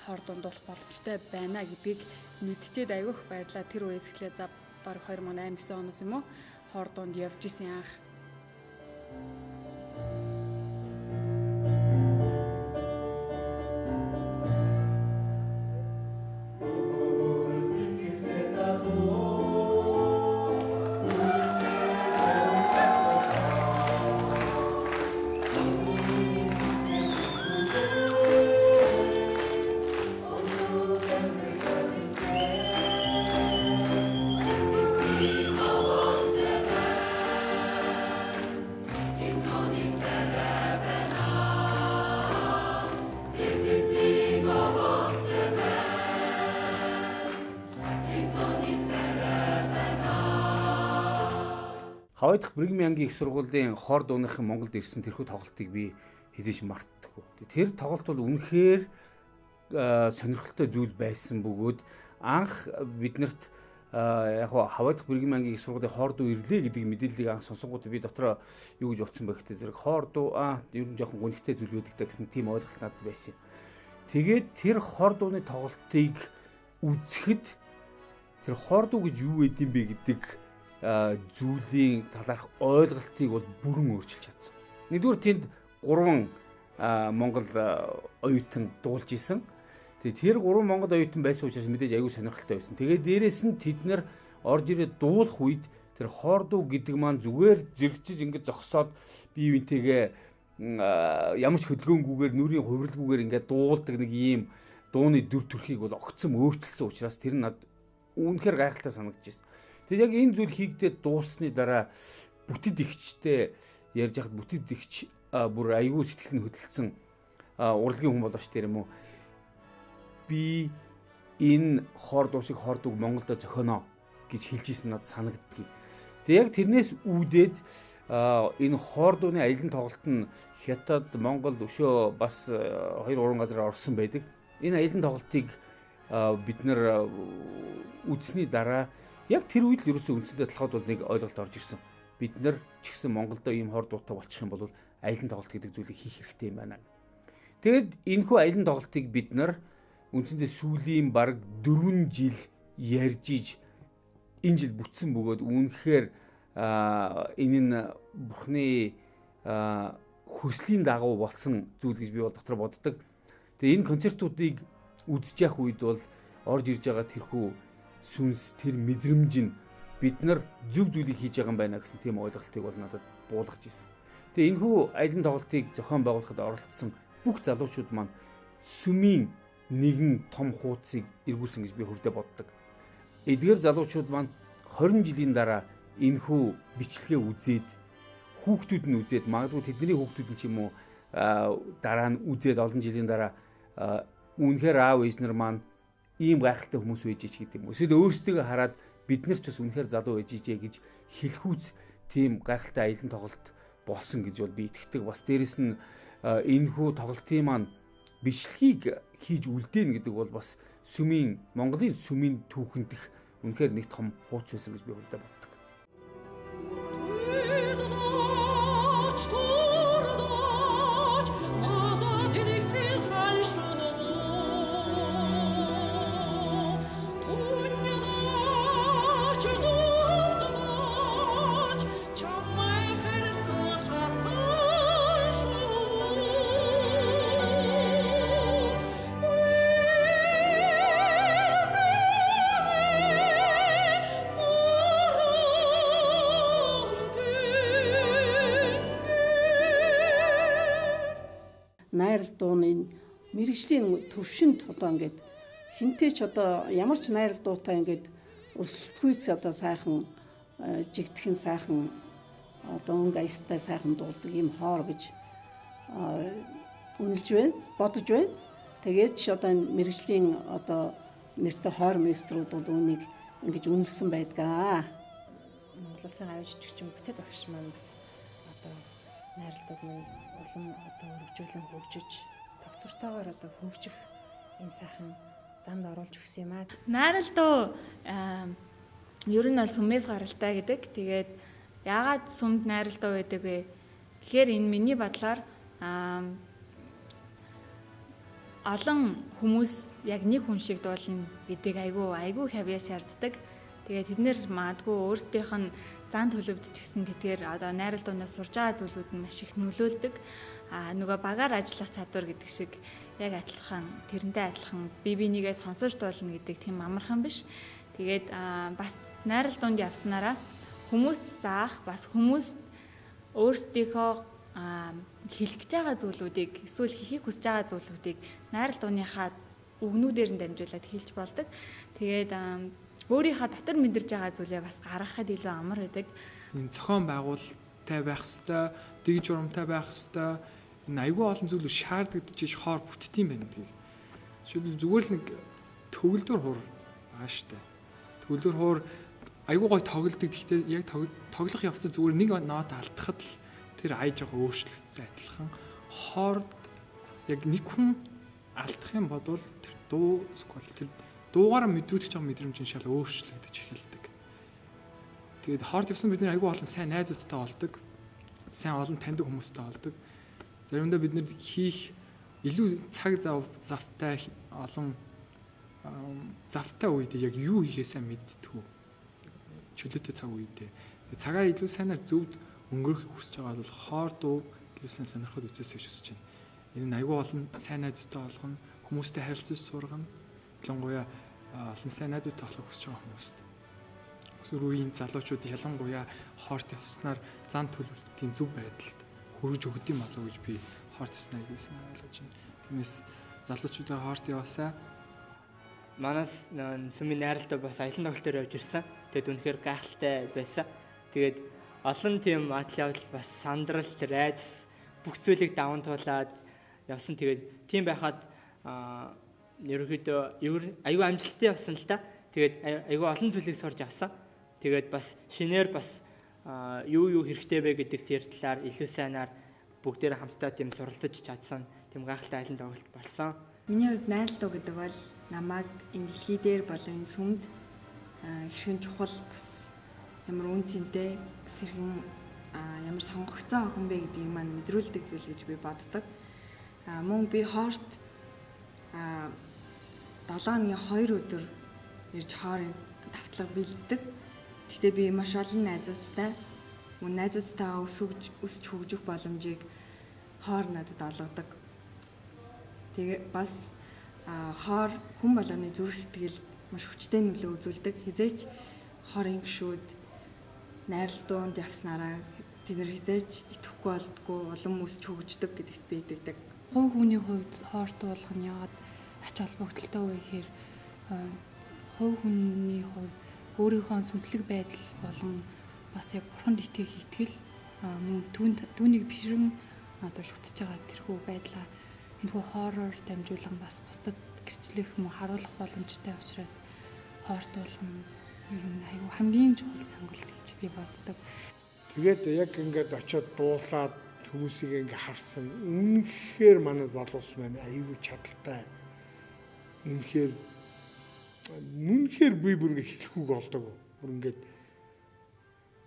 хоор дундуулах боломжтой байна гэдгийг мэдчихэд аявих баярлаа. Тэр үеэс эхлээ за баг 2008 9 оноос юм уу хоор дунд явж исэн анх. Хавай дахь Бригмын ангийн их сургуулийн хоор дууныхын Монголд ирсэн тэрхүү тоглолтыг би хизээш мартдаггүй. Тэр тоглолт бол үнэхээр сонирхолтой зүйл байсан бөгөөд анх биднэрт яг Хавай дахь Бригмын ангийн их сургуулийн хоор дуу ирлээ гэдэг мэдээллийг анх сонсонгууд би дотроо юу гэж утсан бэ гэхтээ зэрэг хоор дуу ер нь жоохон гонхтой зүйл байдаг гэсэн тийм ойлголт надад байсан юм. Тэгээд тэр хоор дууны тоглолтыг үзэхэд тэр хоор дуу гэж юу вэ гэдэм бэ гэдэг зүйлийн талаарх ойлголтыг бол бүрэн өөрчилж чадсан. Нэгдүгээр тэнд 3 Монгол оюутан дуулж исэн. Тэгээд тэр 3 Монгол оюутан байсан учраас мэдээж аягүй сонирхолтой байсан. Тэгээд дээрэс нь тэд нар орж ирээд дуулах үед тэр хоор дуу гэдэг маань зүгээр зэрэгчиж ингэж зогсоод бие биентэйгээ ямар ч хөдөлгөөнгүйгээр нүрийн хувирлгүйгээр ингээд дуулдаг нэг ийм дууны дүр төрхийг бол огцом өөрчилсөн учраас тэр нь надад үнэхээр гайхалтай санагдчихсэн. Тэгээд яг энэ зүйл хийгдээд дуусны дараа бүтэд игчтэй ярьж хахад бүтэд игч бүр аягүй сэтгэл нь хөдөлсөн урлагийн хүн болооч тэр юм уу. Би энэ хоор дуу шиг хоор дууг Монголдо зохионоо гэж хэлж ийсэн надад санагддаг. Тэгээд яг тэрнээс үүдээд энэ хоор дууны аялын тоглолт нь Хятад, Монгол өшөө бас 2-3 газар орсон байдаг. Энэ аялын тоглолтыг бид нар үзсний дараа яг тэр үед л ерөөсөө үндсэндээ толгойд бол нэг ойлголт орж ирсэн. Бид нар ч гэсэн Монголдо ийм хор дуутай болчих юм бол аялын тоглолт гэдэг зүйлийг хийх хэрэгтэй юм байна. Тэгэд энэхүү аялын тоглолтыг бид нар үндсэндээ сүүлийн бараг 4 жил ярьж иж энэ жил бүтсэн бөгөөд үнэхээр энэ нь Бурхны хүслийн дагуу болсон зүйл гэж би бол дотор боддог. Тэгээ энэ концертуудыг үзэж явах үед бол орж ирж байгаа тэрхүү сүнс тэр мэдрэмж нь бид нар зөв зүйлийг хийж байгаа юм байна гэсэн тийм ойлголтыг бол надад буулгаж ирсэн. Тэгээ энэхүү аялын тоглолтыг зохион байгуулахад оролцсон бүх залуучууд маань сүмийн нэгэн том хуудсыг эргүүлсэн гэж би хөвдөө боддог. Эдгээр залуучууд маань 20 жилийн дараа энэхүү бичлэгээ үзээд хүүхдүүд нь үзээд магадгүй тэдний хүүхдүүд нь ч юм уу дараа нь үзээд олон жилийн дараа үнэхээр аав ээж нар маань ийм гайхалтай хүмүүс байж ич гэдэг юм. Эсвэл өөрсдөө хараад бид нар ч бас үнэхээр залуу байж ижээ гэж хэлэхүүц тийм гайхалтай аялын тоглолт болсон гэж бол би итгэдэг. Бас дээрэс нь энэхүү тоглолтын маань бичлэгийг хийж үлдээн гэдэг бол бас сүмийн Монголын сүмийн түүхэнд их үнэхээр нэг том хууц байсан гэж би хөлдөө боддог. Найрал дууны мэргэжлийн төвшөнд одоо ингээд хинтэй ч одоо ямар ч найрал дуутай ингээд өрсөлдөхүйц одоо сайхан жигдэхэн сайхан одоо өнгө аястай сайхан дуулдаг ийм хоор гэж үнэлж байна, бодож байна. Тэгээд ч одоо энэ мэрэгжлийн одоо нэртэй хоор министрүүд бол үүнийг ингэж үнэлсэн байдгаа. Монгол Улсын авьяас жигчин бүтэд багш маань бас одоо найралтууд маань улам одоо өргөжүүлэн хөгжиж тогтвортойгоор одоо хөгжих энэ сайхан замд оруулж өгсөн юм аа. Найралтуу ер нь бол сүмээс гаралтай гэдэг. Тэгээд яагаад сүмд найралтуу байдаг вэ? Тэгэхээр энэ миний бодлоор олон хүмүүс яг нэг хүн шиг дуулна гэдэг айгүй хавьяас шаарддаг. Тэгээд тэд нэр магадгүй өөрсдийнх нь зан төлөвдчихсэн гэдгээр одоо найралтуунаас сурж байгаа зүйлүүд нь маш их нөлөөлдөг. Нөгөө багаар ажиллах чадвар гэдэг шиг яг адилхан тэрнтэй адилхан бибинийгээ сонсож дуулна гэдэг тийм амархан биш. Тэгээд бас найралтуунд явснараа хүмүүс заах бас хүмүүс өөрсдийнхөө хэлэх гэж байгаа зүйлүүдийг эсвэл хэлхийг хүсэж байгаа зүйлүүдийг найралтууныхаа үгнүүдээр нь дамжуулаад хэлж болдог. Тэгээд өөрийнхөө дотор мэдэрж байгаа зүйлээ бас гаргахад илүү амар байдаг. Энэ зохион байгуулалттай байх хэвээр, дэг журамтай байх хэвээр энэ айгүй олон зүйлүүд шаардагдчих хоор бүтдэм байна гэдгийг. Жишээлбэл зүгээр л нэг төгөлдөр хуур байгаа штэ. Төгөлдөр хуур айгүй гой тоглодог. Гэхдээ яг тоглох явцад зүгээр нэг нот алдахад л тэр айж байгаа өөрчлөлттэй адилхан хоорд яг нэг хүн алдах юм бодвол тэр дуу сквал тэр дуугаараа мэдрүүлж байгаа мэдрэмж нь шал өөрчлөгдөж эхэлдэг. Тэгээд хоорд явсан бид нэр айгүй олон сайн найзуудтай болдог. Сайн олон таньдаг хүмүүстэй болдог. Заримдаа бид нэр хийх илүү цаг завтай олон завтай үед яг юу хийхээсээ мэдтгүү. Чөлөөтэй цаг үедээ. Цагаа илүү сайнаар зөвд өнгөрөх хүсэж байгаа бол хоор дуу илүү сайн сонирхоод үзээсэй хүсэж байна. Энэ айгүй олон сайн найзуудтай болгоно, хүмүүстэй харилцаж сургана. Ялангуяа олон сайн найзуудтай болох хүсэж байгаа хүмүүст. Өсвөр үеийн залуучууд ялангуяа хоорт явснаар зан төлөвлөлтийн зөв байдалд хүргэж өгд юм болов уу гэж би хоорт явснаа гэсэн ойлгож байна. Тиймээс залуучуудаа хоорт яваасаа. Манаас сүмийн найралтаа бас аялан тоглолтоор явж ирсэн. Тэгэд үнэхээр гайхалтай байсан. Тэгээд олон тийм атл явдал бас сандрал, айдас бүх зүйлийг даван туулаад явсан. Тэгээд тийм байхад ерөөхдөө аюу амжилттай явсан л та. Тэгээд аюу олон зүйлийг сурж авсан. Тэгээд бас шинээр бас юу хэрэгтэй бэ гэдэг тэр талаар илүү сайнаар бүгдээр хамтдаа тийм суралцаж чадсан. Тийм гайхалтай аялан тоглолт болсон. Миний хувьд найралтуу гэдэг бол намайг энэ дэлхий дээр болон энэ сүмд хэрхэн чухал бас ямар үн цэнтэй бас хэрхэн ямар сонгогдсон охин бэ гэдгийг маань мэдрүүлдэг зүйл гэж би боддог. Мөн би хоорт 7 оны 2 өдөр ирж хоорын давтлага бэлддэг. Гэхдээ би маш олон найзуудтай мөн найзуудтайгаа өсч хөгжих боломжийг хоор надад олгодог. Тэгээ бас хоор хүн болгоны зүрх сэтгэл маш хүчтэй нөлөө үзүүлдэг. Хизээч хоорын гишүүд найралтуунд явснараа тэд нар хизээч итгэхгүй болдгоо улам өсч хөгждөг гэдэгт би итгэдэг. Хувь хүний хувьд хоорт болгох нь яагаад ач холбогдолтой вэ гэхээр хувь хүний хувьд өөрийнхөө сүнслэг байдал болон бас яг бурханд итгэх итгэл мөн түүнийг бишрэн одоо шүтж байгаа тэрхүү байдлаа энэхүү хоороор дамжуулан бас бусдад гэрчлэх мөн харуулах боломжтой учраас хоорт болгоно ер нь аюу хамгийн чухал сонголт гэж би боддог. Тэгээд яг ингээд очиод дуулаад хүмүүсийг ингээ харсан. Үнэхээр манай залуус маань аюу чадaltaй. Үнэхээр би бүр ингээ хэлэхүүг олдог. Бүр ингээд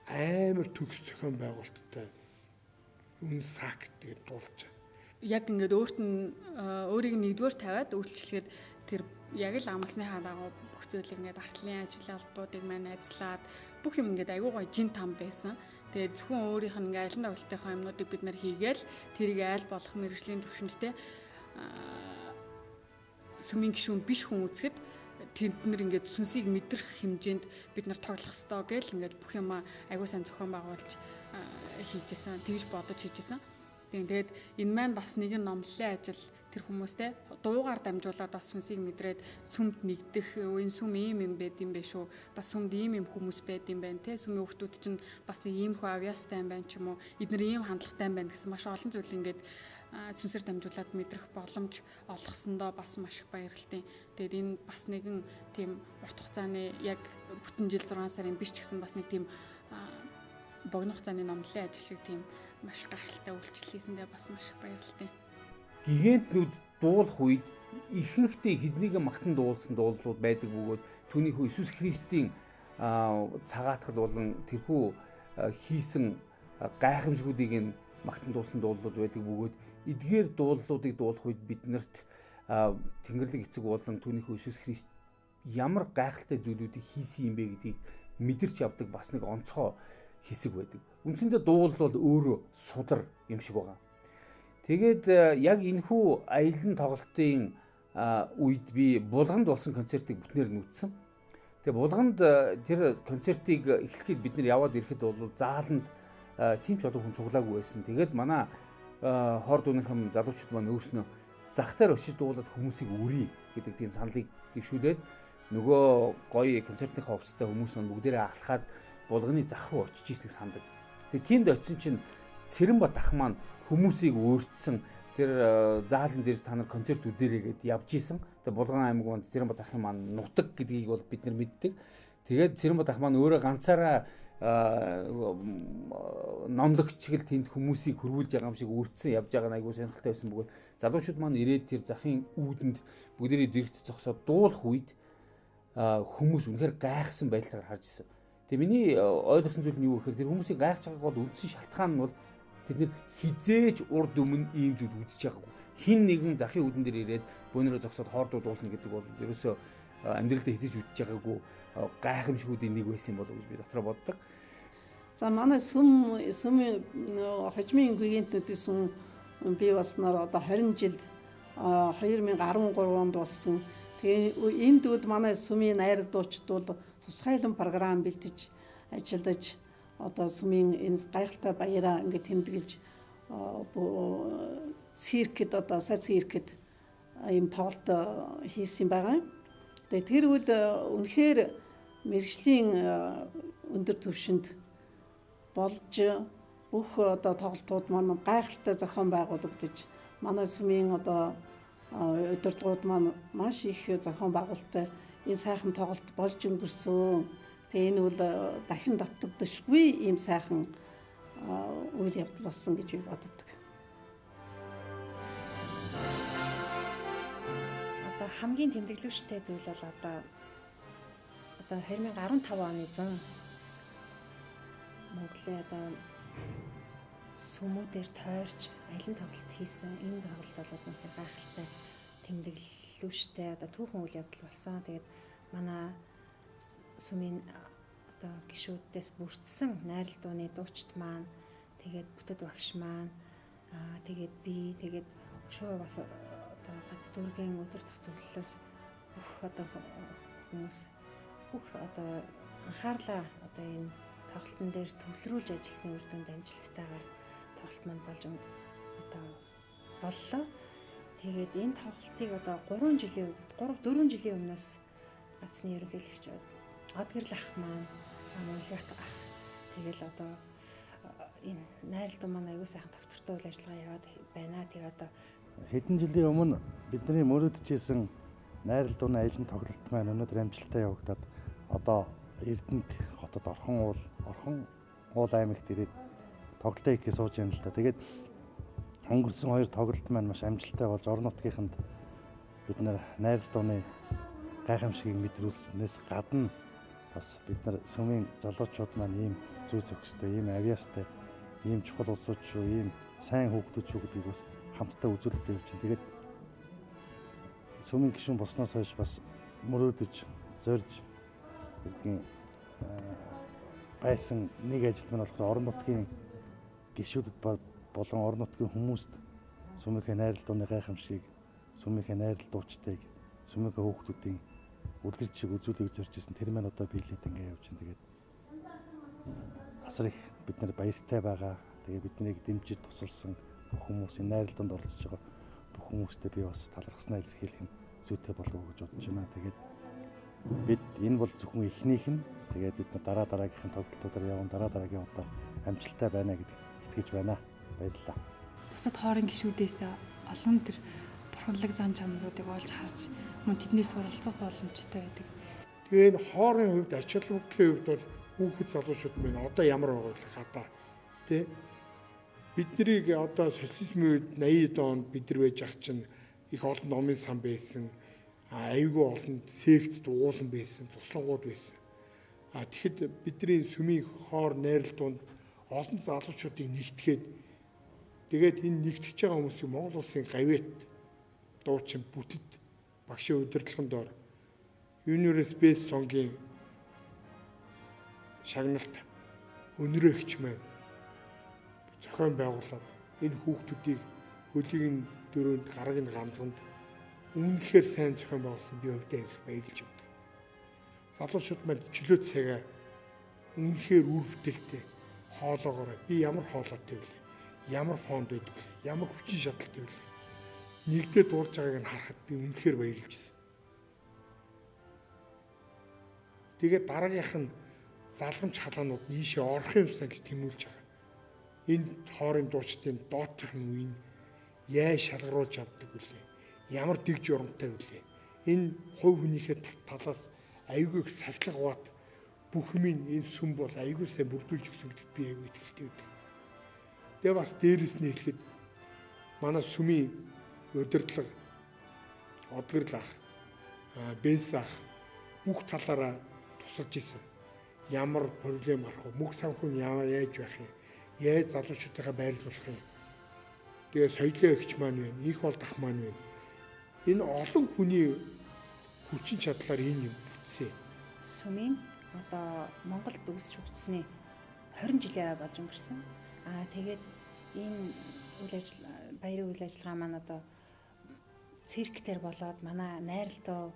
амар төгс зохион байгуулалттай үн сак тэгээд дуулж. Яг ингээд өөрт нь өөрийг нэгдүгээр тавиад үйлчлэхэд тэр яг л амласныхаа дагуу бүх зүйлийг ингээд артлын ажил албуудыг маань ажиллаад бүх юм ингээд аюу гой жин там байсан. Тэгээд зөвхөн өөрийнх нь ингээд аялан тоглолтынхаа юмнуудыг бид нар хийгээл тэрийг айл болох мэргэжлийн төвшөндтэй сүмийн гишүүн биш хүн үзэхэд тэд нар ингээд сүнсийг мэдрэх хэмжээнд бид нар тоглох ёстой гэл ингээд бүх юм аюу сайн зохион байгуулж хийжсэн. Тэгж бодож хийжсэн. Тэгээд энэ маань бас нэгэн номлолын ажил тэр хүмүүстэй дуугаар дамжуулаад бас сүнсийг мэдрээд сүмд нэгдэх энэ сүм ийм байд юм бэ шүү. Бас сүмд ийм хүмүүс байд юм байна те. Сүмийн хүмүүс чинь бас нэг ийм хөө авьяастай юм байна ч юм уу. Эдгээр ийм хандлагатай юм байна гэсэн маш олон зүйл ингээд сүнсээр дамжуулаад мэдрэх боломж олгосондоо бас маш их баярлалтай. Тэгээд энэ бас нэгэн тийм урт хугацааны яг бүтэн жил 6 сарын биш ч гэсэн бас нэг тийм богино хугацааны номлолын ажил шиг тийм маш гайхалтай үйлчлэл хийсэндээ бас маш их баярлалтай. Гигантнүүд дуулах үед ихэнхдээ хэзнийгээ магтан дуулсан дуулууд байдаг бөгөөд түүний хүү Иесус Христийн цагаатгал болон тэрхүү хийсэн гайхамшгуудыг нь магтан дуулсан дуулууд байдаг бөгөөд эдгээр дуулуудыг дуулах үед биднэрт Тэнгэрлэг эцэг болон түүний хүү Иесус Христ ямар гайхалтай зүйлүүдийг хийсэн юм бэ гэдгийг мэдэрч явдаг бас нэг онцгой хэсэг байдаг. Үндсэндээ дуул бол өөрөө судар юм шиг байгаа. Тэгээд яг энэхүү аялан тоглолтын үед би Булганд болсон концертыг бүтнээр нь үзсэн. Тэгээд Булганд тэр концертыг эхлэхэд бид нар яваад ирэхэд бол зааланд тийм ч олон хүн цуглаагүй байсан. Тэгээд манай хор дууныхан залуучууд маань өөрснөө зах дээр очиж дуулаад хүмүүсийг үрий гэдэг тийм саналыг дэвшүүлээд нөгөө гоё концертынхаа хувцастай хүмүүс маань бүгдээрээ алхаад Булганы зах руу очиж ирснийг сандаг. Тэгээд тиймд очисон чинь Цэрэнбат ах маань хүмүүсийг өөртсөн тэр заалан дээр та нар концерт үзээрэй гэд явж исэн. Тэгээд Булган аймаг манд Цэрэнбат ахын маань нутаг гэдгийг бол бид нар мэддэг. Тэгээд Цэрэнбат ах маань өөрөө ганцаараа номлогчгэл тэнд хүмүүсийг хөрвүүлж байгаа юм шиг үрдсэн явж байгаа нь айгүй сонирхолтой байсан бөгөөд залуучууд маань ирээд тэр захын үүдэнд бүгдээрээ зэрэгт зогсоод дуулах үед хүмүүс үнэхээр гайхсан байдлаар харж ирсэн. Тэгээ миний ойлгосон зүйл нь юу гэхээр тэр хүмүүсийг гайхаж байгааг бол үндсэн шалтгаан нь бол тэд нэр хизээж урд өмнө ийм зүйл үзэж байгаагүй. Хин нэгэн захын үүдэн дээр ирээд бөөнөрөө зогсоод хоордуу дуулна гэдэг бол ерөөсөө амьдралдаа хизээж үдчихэж байгаагүй гайхамшгуудын нэг байсан болов уу гэж би дотроо боддог. За манай сүмийн хожмын гигантнүүдийн сүм бий болсноор одоо 20 жил 2013 онд болсон. Тэгээ энд бол манай сүмийн найрал дуучид бол тусгайлан програм бэлтэж ажиллаж одоо сүмийн энэ гайхалтай баяраа ингээд тэмдэглэж циркэд одоо сая циркэд ийм тоглолт хийсэн байгаа. Тэгээ тэр үл үнэхээр мэргэжлийн өндөр түвшинд болж бүх одоо тоглолтууд маань гайхалтай зохион байгуулагдаж манай сүмийн одоо удирдлагууд маань маш их зохион байгуулалттай энэ сайхан тоглолт болж өнгөрсөн. Тэгээ энэ бол дахин давтагдашгүй ийм сайхан үйл явдал болсон гэж би боддог. Одоо хамгийн тэмдэглэвчтэй зүйл бол одоо 2015 оны 100 Монголын одоо сүмүүдээр тойрч аялан тоглолт хийсэн энэ тоглолт бол үнэхээр гайхалтай тэмдэглэлүүштэй одоо түүхэн үйл явдал болсон. Тэгээд манай сүмийн одоо гишүүдээс бүрдсэн найрал дууны дуучид маань тэгээд бүтэд багш маань тэгээд би тэгээд шоо бас одоо гац дүүргийн өдөртөх зөвлөлөөс бүх одоо хүмүүс бүх одоо анхаарлаа одоо энэ тоглолтын дээр төвлөрүүлж ажилласны үр дүнд амжилттайгаар тоглолт маань болж одоо боллоо. Тэгээд энэ тоглолтыг одоо 4 жилийн өмнөөс гацны ерөнхийлөгч Одгэрл ах маань Монголд ах тэгэл одоо энэ найрал дуу маань аягүй сайхан доктортой үйл ажиллагаа яваад байна. Тэгээ одоо хэдэн жилийн өмнө бидний мөрөдчихсэн найрал дууны аялан тоглолт маань өнөөдөр амжилттай явагдаад одоо Эрдэнэт хотод Орхон уул аймагт ирээд тоглолтоо хийх сууж байна л да. Тэгээд өнгөрсөн 2 тоглолт маань маш амжилттай болж орон нутгийнханд бид нар найрал дууны гайхамшигыг мэдрүүлснээс гадна бас бид нар сүмийн залуучууд маань ийм зүй зохистой, ийм авьяастай, ийм чухал улсууд шүү, ийм сайн хүүхдүүд шүү гэдгийг бас хамтдаа үзүүлэлттэй явж байна. Тэгээд сүмийн гишүүн болсноос хойш бас мөрөөдөж, зорж гэдгийн байсан нэг ажил маань болохоор орон нутгийн гишүүдэд болон орон нутгийн хүмүүст сүмийнхээ найрал дууны гайхамшиг, сүмийнхээ найрал дуучдыг, сүмийнхээ хүүхдүүдийн үлгэр жишийг үзүүлэх зорж ирсэн. Тэр маань одоо биелээд ингэ явж байна. Тэгээд асар их бид нар баяртай байгаа. Тэгээд биднийг дэмжиж тусалсан бүх хүмүүсийн найрал дуунд оролцож байгаа бүх бүх хүмүүстээ би бас талархснаа илэрхийлэх нь зүйтэй болов уу гэж бодож байна. Тэгээд бид энэ бол зөвхөн эхнийх нь тэгээд бид дараагийнхын тоглолтуудаар явна, дараагийн одоо амжилттай байна гэдэгт итгэж байна. Баярлалаа. Бусад хоорын гишүүдээс олон тэр бурханлаг зан чанаруудыг олж харж мөн тэднээс суралцах боломжтой байдаг. Тэгээд хоорын хувьд ач холбогдлын хувьд бол хүүхэд залуучууд минь одоо ямар байгаа вэ хадаа тий биднийг одоо социализмын үед 80-ад онд бид нар байж ах чинь их олон номын сан байсан, аюулгүй олон секцд уулан байсан, туслангууд байсан. Тэгэхэд бидний сүмийн хоор найралтууд олон залуучуудыг нэгтгэхэд тэгээд энэ нэгтгэж байгаа хүмүүсийг Монгол улсын гавьяат дуучин бүтэд багшийн удирдлагын доор Universe сонгийн шагналт өнөрөөгч маань зохион байгуулад энэ хүүхдүүдийг хөлийн дөрөнд гараг нь ганцганд үнэхээр сайн зохион байгуулсан би өвдөө их баярлж байна. Залуучууд маань чөлөө цагаа үнэхээр үр бүтээлтэй хоолоогоор би ямар хоолойтой вэ? Ямар фонд байдаг вэ? Ямар хүчин шаталтай вэ? Нэгдээ дуулж байгааг нь харахад би үнэхээр баярлж байна. Тэгээд дараагийнх нь залгамж халаанууд нийшээ орох юмсан гэж тэмүүлж байгаа. Энэ хоорын дуучдын доотхын үеийн яа шалгаруулж авдаг вүлээ? Ямар дэг журамтай вүлээ? Энэ хувь хүнийхээ талаас аюулгүй сахилга бат бүх юм энэ сүм бол аюул сайн бүрдүүлж өгсөн гэдэгт би аюул итгэлтэй байдаг. Тэгээ бас дээрэс нь хэлэхэд манай сүмийн удирдлага Одгэрл ах, Бенс ах бүх талаараа тусалж исэн. Ямар проблем гарах вэ? Мөх санхүү яаж байх юм? Яаж залуучуудаа байрлуулах юм? Тэгээ соёлын өгч маань байна, их бол дах маань байна. Энэ олон хүний хүчин чадлаар энэ юм бүтсэн. Сүмийн одоо Монголд үүсч хөгжсөний 20 жилээ болж өнгөрсөн. Тэгээд энэ баярын үйл ажиллагаа маань одоо цирктер болоод манай найралтаа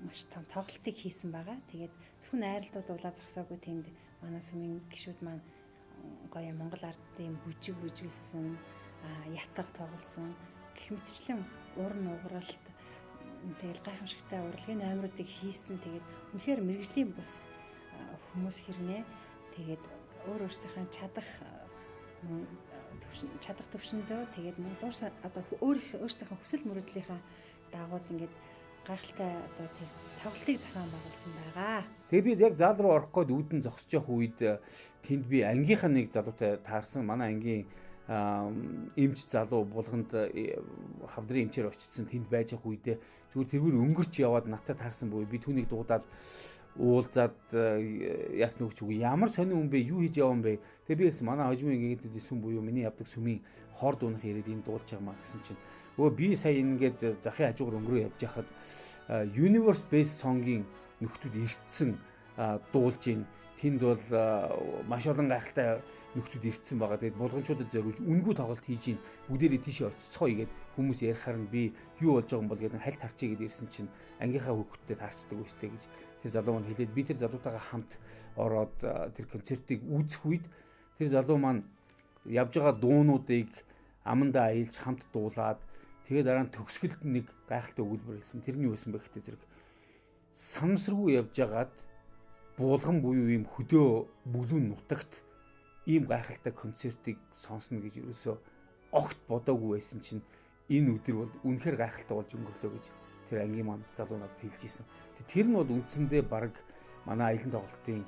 маш том тоглолтыг хийсэн байгаа. Тэгээд зөвхөн найралтууд дуулаа зогсоогүй тэнд манай сүмийн гишүүд маань гоё Монгол ардын бүжиглсэн, ятга тоглосон, гэх мэтчлэн уран угралт тэгэл гайхамшигтай урлагийн номеруудыг хийсэн. Тэгээд үнэхээр мэрэгжлийн бус хүмүүс хэрнээ тэгээд өөрсдийнхээ чадах төвшөндөө тэгээд дуус одоо өөрсдийнхээ хүсэл мөрөөдлийнхаа дагууд ингээд гайхалтай одоо тэр тоглолтыг зохион байгуулсан байгаа. Тэгээ би яг зал руу орох гээд үүдэн зогсож явах үед тэнд би ангийнхаа нэг залуутай таарсан. Манай ангийн эмч залуу булганд хавдрын эмчээр очсон тэнд байж явах үедээ зүгээр тэргээр өнгөрч яваад надад таарсан буюу би түүнийг дуудаад уулзаад ясна өгч үгүй ямар сонин хүн бэ, юу хийж явсан бэ? Тэгээ би хэлсэн манай хожимын гэгдэд сүм буюу миний явдаг сүмийн хор дуунах ирээд энэ дуулж байгаа маа гэсэн чинь өө би сая ингээд захын хажуугаар өнгөрөө явж хахад Universe Based сонгийн нөхдүүд ирдсэн дуулж ийн тэнд бол маш олон гайхалтай нөхдүүд ирдсэн байгаа. Тэгээд булганчуудад зориулж үнгүй тоглолт хийж ийн бүгдээрээ тийшээ очицгоё гэд хүмүүс ярихаар нь би юу болж байгаа юм бол гэдэг хальт харчээ гэд ирсэн чинь ангийнхаа хүүхдтэй таарчдаг байстэй гэж тэр залуу маань хэлээд би тэр залуутайгаа хамт ороод тэр концертыг үзэх үед тэр залуу маань явж байгаа дуунуудыг амандаа аялж хамт дуулаад тэгээ дараа нь төгсгөлд нэг гайхалтай өгүүлбэр хэлсэн. Тэрний юусэн бэ гэхтээ зэрэг самсргүй явж байгаад буулган буюу ийм хөдөө бүлүүн нутагт ийм гайхалтай концертыг сонсно гэж ерөөсөө огт бодоогүй байсан чинь энэ өдөр бол үнэхээр гайхалтай болж өнгөрлөө гэж тэр ангийн маань залуу надад хэлж ийсэн. Тэр нь бол үндсэндээ баг манай аялын тоглолтын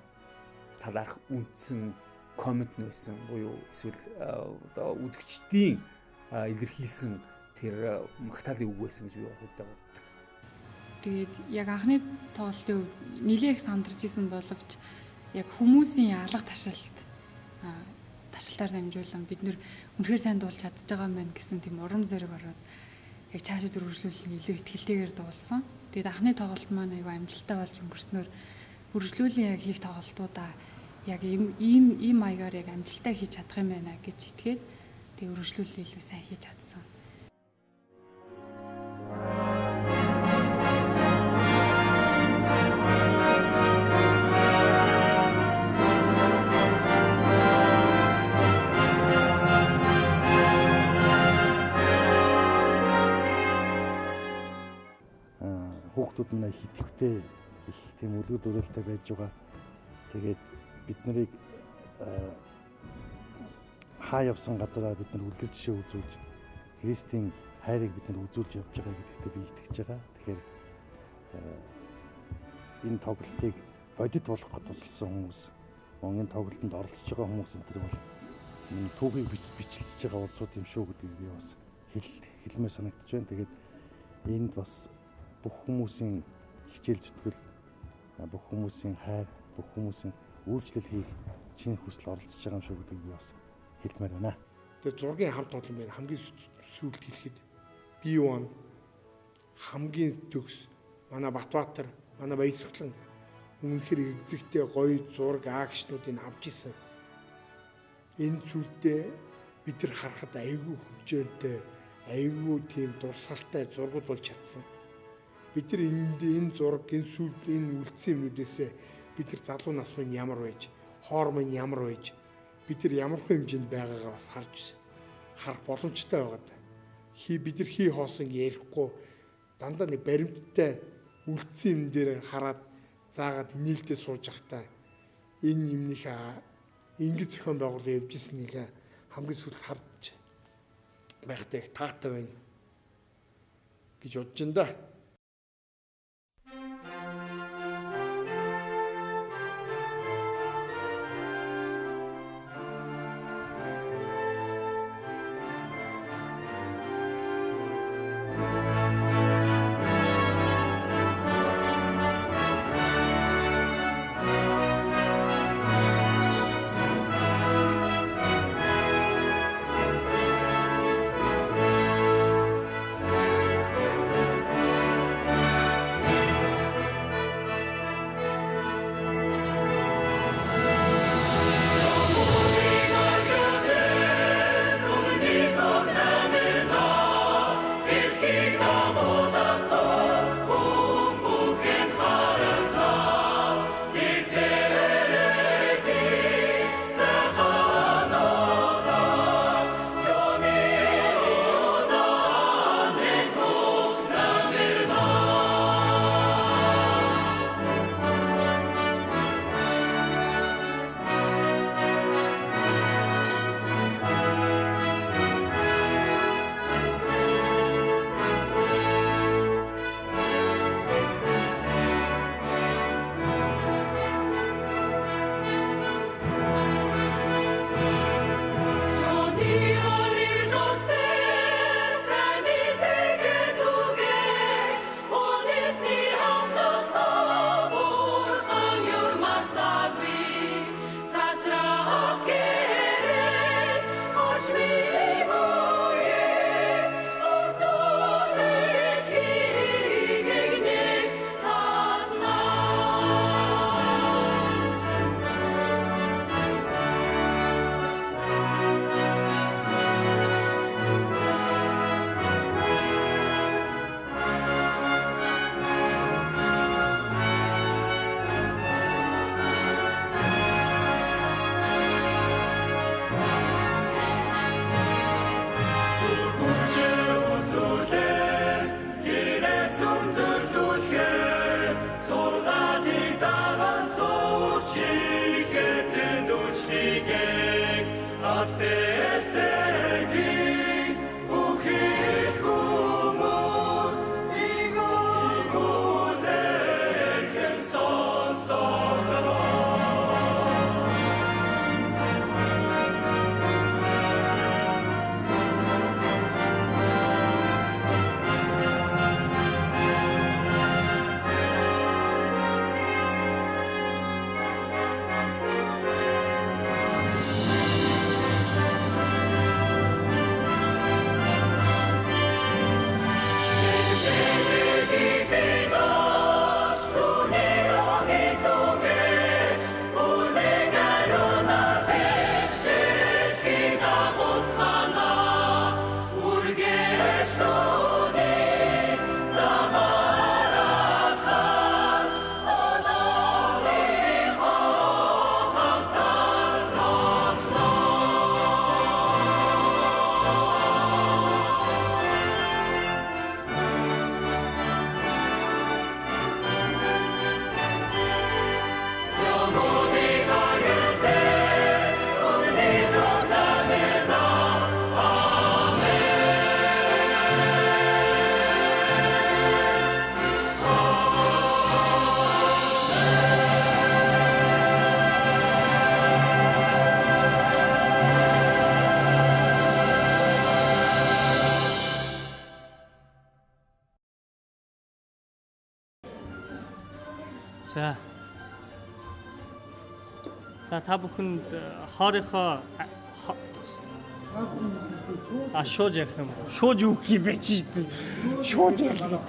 талаарх үндсэн коммент нь байсан буюу эсвэл одоо үзэгчдийн илэрхийлсэн тэр магтаалын үг байсан гэж би боддог. Тэгээд яг анхны тоглолтын үед нэлээх сандарч исэн боловч яг хүмүүсийн алга ташлалтаар дамжуулан бид нэр үнэхээр сайн дуулж чадж байгаа юм байна гэсэн тийм урам зориг ороод яг цаашаа үргэлжлүүлэх илүү ихтгэлтэйгээр дуулсан. Тэгээд анхны тоглолт маань айгүй амжилттай болж өнгөрснөөр үргэлжлүүлэн яг хийх тоглолтуудаа яг ийм маягаар яг амжилттай хийж чадах юм байна гэж итгээд тэгээд үргэлжлүүлэн илүү сайн хийж чадсан. хүүхдүүд нь их идэвхтэй их тийм үлгэр дуурайлтай байж байгаа. Тэгээд бид нарыг хаа явсан газараа бид нар үлгэр жишээ үзүүлж Христийн хайрыг бид нар үзүүлж явж байгаа гэдэгтээ би итгэж байгаа. Тэгэхээр энэ тоглолтыг бодит болгоход тусалсан хүмүүс, мөн энэ тоглолтод оролцож байгаа хүмүүс энэ төр бол түүхийг бичлэлцэж байгаа улсууд юм шүү гэдгийг би бас хэлмээр санагдаж байна. Тэгээд энд бас бүх хүмүүсийн хичээл зүтгэл, бүх хүмүүсийн хайр, бүх хүмүүсийн үйлчлэл хийх шинэ хүсэл оролцож байгаа юм шүү гэдгийг би бас хэлмээр байна. Тэгээд зургийн хамт олон байна. Хамгийн сүүлд хэлэхэд би юу хамгийн төгс манай Батбаатар, манай Баясгалан үнэхээр эзэгтэй гоё зураг акшнуудыг авч исэн. Энэ зүйлдээ бид нар харахад айгүй хөвжөөнтэй, айгүй тийм дурсгалтай зургууд болж чадсан. Бид нар энэ зураг, энэ сүлд, энэ үлдсэн юмнуудээс бид нар залуу нас маань ямар байж, хоор маань ямар байж, бид нар ямар хэмжээнд байгаагаа бас харах боломжтой байгаа. Бид нар хий хоосон ярихгүй дандаа нэг баримттай үлдсэн юм дээр хараад заагаад нийлдээ сууж явахдаа энэ юмнийхээ ингэж зохион байгуулалт явж ирснийг хамгийн сүүлд харж байхдаа их таатай байна гэж бодож байна да. За. За та бүхэнд хоорынхоо шууд яах юм. Шууд юу гэх юм бэ чи? Шууд яах юм.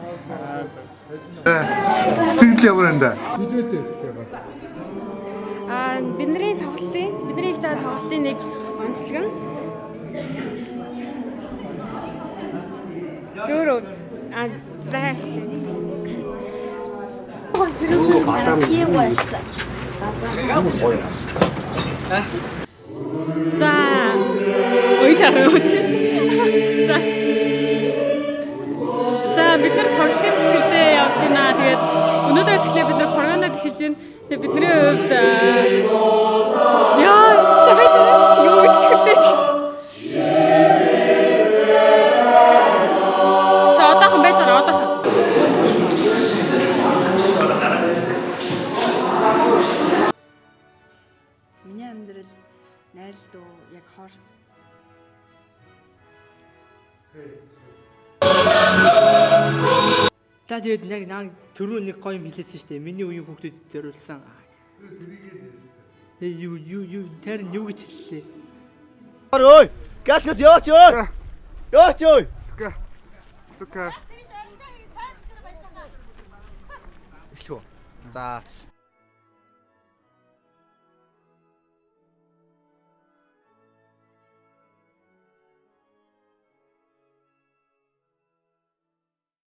Сэтгэл ямар энэ? Бидний хийж байгаа тоглолтын нэг онцлог нь дөрөв зайхсан. За ойшарууд. За бид нар тоглохын бэлтгэлдээ явж байна. Тэгээд өнөөдрөөс эхлээд бид нар програмд эхэлж байна. Тэгээд бидний хувьд яа юу ихлээ. За одоохон байцаар одоохон. Миний амьдрал найрал дуу яг хор Та тэгээд яг түрүү нэг гоё юм хэлээсэн шүү дээ. Миний үеийн хүүхдүүдэд зориулсан. Юу тэр юу гэж хэллээ. Ой! Газ яваач ой! Яваач ой! Сука. Эхлэв. За